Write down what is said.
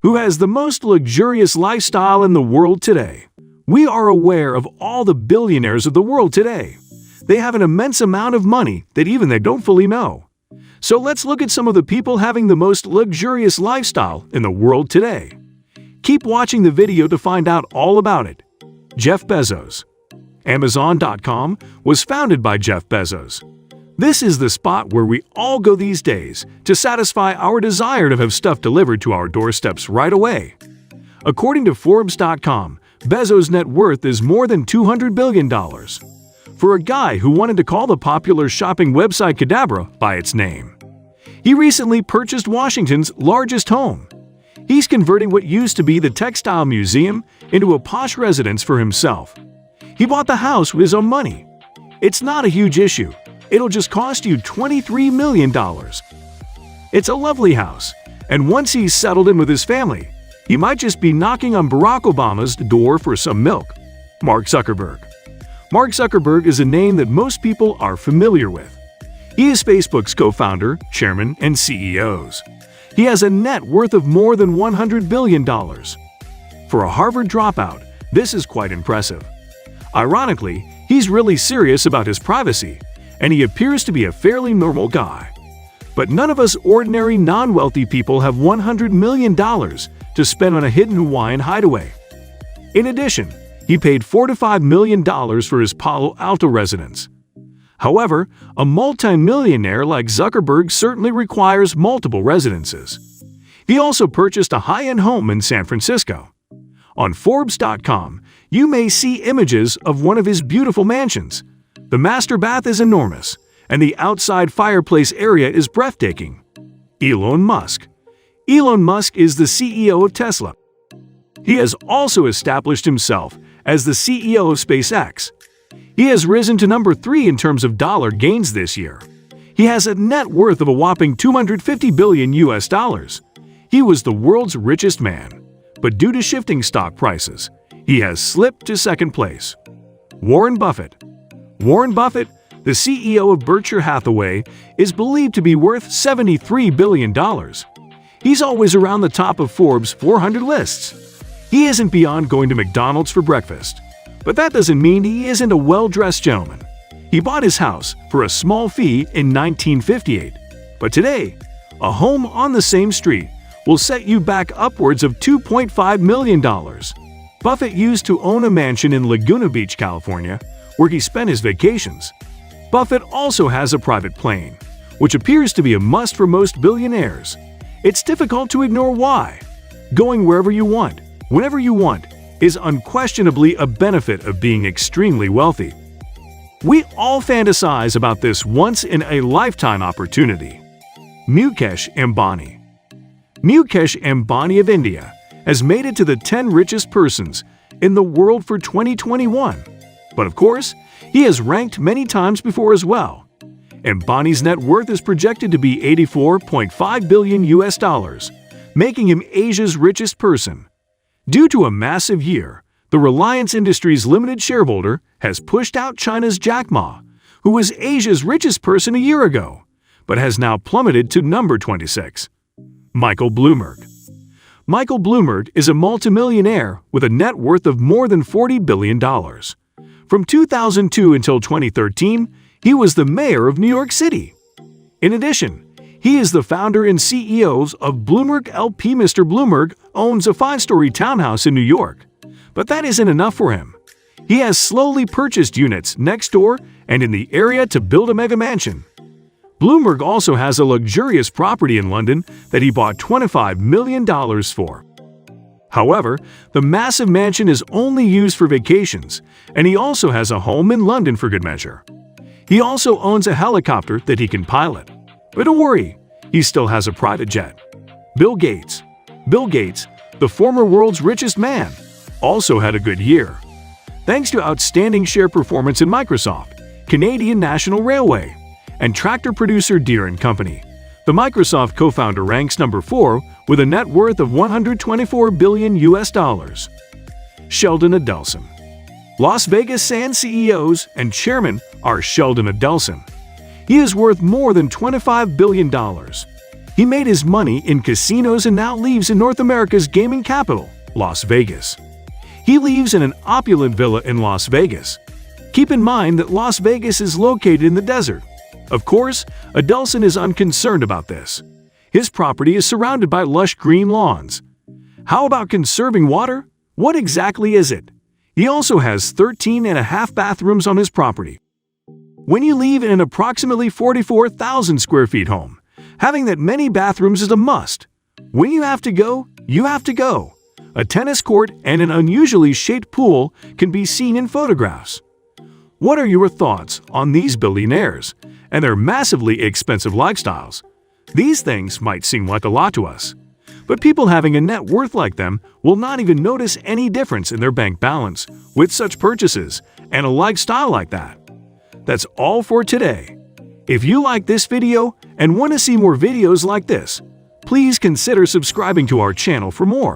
Who has the most luxurious lifestyle in the world today? We are aware of all the billionaires of the world today. They have an immense amount of money that even they don't fully know. So let's look at some of the people having the most luxurious lifestyle in the world today. Keep watching the video to find out all about it. Jeff Bezos. Amazon.com was founded by Jeff Bezos. This is the spot where we all go these days to satisfy our desire to have stuff delivered to our doorsteps right away. According to Forbes.com, Bezos' net worth is more than $200 billion. For a guy who wanted to call the popular shopping website Cadabra by its name. He recently purchased Washington's largest home. He's converting what used to be the textile museum into a posh residence for himself. He bought the house with his own money. It's not a huge issue. It'll just cost you $23 million. It's a lovely house, and once he's settled in with his family, he might just be knocking on Barack Obama's door for some milk. Mark Zuckerberg. Mark Zuckerberg is a name that most people are familiar with. He is Facebook's co-founder, chairman, and CEO. He has a net worth of more than $100 billion. For a Harvard dropout, this is quite impressive. Ironically, he's really serious about his privacy, and he appears to be a fairly normal guy. But none of us ordinary non-wealthy people have $100 million to spend on a hidden Hawaiian hideaway. In addition, he paid $4 to $5 million for his Palo Alto residence. However, a multi-millionaire like Zuckerberg certainly requires multiple residences. He also purchased a high-end home in San Francisco. On Forbes.com, you may see images of one of his beautiful mansions. The master bath is enormous, and the outside fireplace area is breathtaking. Elon Musk. Elon Musk is the CEO of Tesla. He has also established himself as the CEO of SpaceX. He has risen to number 3 in terms of dollar gains this year. He has a net worth of a whopping $250 billion. He was the world's richest man, but due to shifting stock prices, he has slipped to second place. Warren Buffett. Warren Buffett, the CEO of Berkshire Hathaway, is believed to be worth $73 billion. He's always around the top of Forbes' 400 lists. He isn't beyond going to McDonald's for breakfast. But that doesn't mean he isn't a well-dressed gentleman. He bought his house for a small fee in 1958. But today, a home on the same street will set you back upwards of $2.5 million. Buffett used to own a mansion in Laguna Beach, California, where he spent his vacations. Buffett also has a private plane, which appears to be a must for most billionaires. It's difficult to ignore why. Going wherever you want, whenever you want, is unquestionably a benefit of being extremely wealthy. We all fantasize about this once-in-a-lifetime opportunity. Mukesh Ambani. Mukesh Ambani of India has made it to the 10 richest persons in the world for 2021. But of course, he has ranked many times before as well. Ambani's net worth is projected to be $84.5 billion, making him Asia's richest person. Due to a massive year, the Reliance Industries Limited shareholder has pushed out China's Jack Ma, who was Asia's richest person a year ago, but has now plummeted to number 26. Michael Bloomberg. Michael Bloomberg is a multimillionaire with a net worth of more than $40 billion. From 2002 until 2013, he was the mayor of New York City. In addition, he is the founder and CEO of Bloomberg LP. Mr. Bloomberg owns a 5-story townhouse in New York. But that isn't enough for him. He has slowly purchased units next door and in the area to build a mega mansion. Bloomberg also has a luxurious property in London that he bought $25 million for. However, the massive mansion is only used for vacations, and he also has a home in London for good measure. He also owns a helicopter that he can pilot. But don't worry, he still has a private jet. Bill Gates. Bill Gates, the former world's richest man, also had a good year. Thanks to outstanding share performance in Microsoft, Canadian National Railway, and tractor producer Deere & Company, the Microsoft co-founder ranks number 4 with a net worth of $124 billion. Sheldon Adelson. Las Vegas Sands CEOs and chairman are Sheldon Adelson. He is worth more than $25 billion. He made his money in casinos and now lives in North America's gaming capital, Las Vegas. He lives in an opulent villa in Las Vegas. Keep in mind that Las Vegas is located in the desert. Of course, Adelson is unconcerned about this. His property is surrounded by lush green lawns. How about conserving water? What exactly is it? He also has 13 and a half bathrooms on his property. When you live in an approximately 44,000 square feet home, having that many bathrooms is a must. When you have to go, you have to go. A tennis court and an unusually shaped pool can be seen in photographs. What are your thoughts on these billionaires and their massively expensive lifestyles? These things might seem like a lot to us, but people having a net worth like them will not even notice any difference in their bank balance with such purchases and a lifestyle like that. That's all for today. If you like this video and want to see more videos like this, please consider subscribing to our channel for more.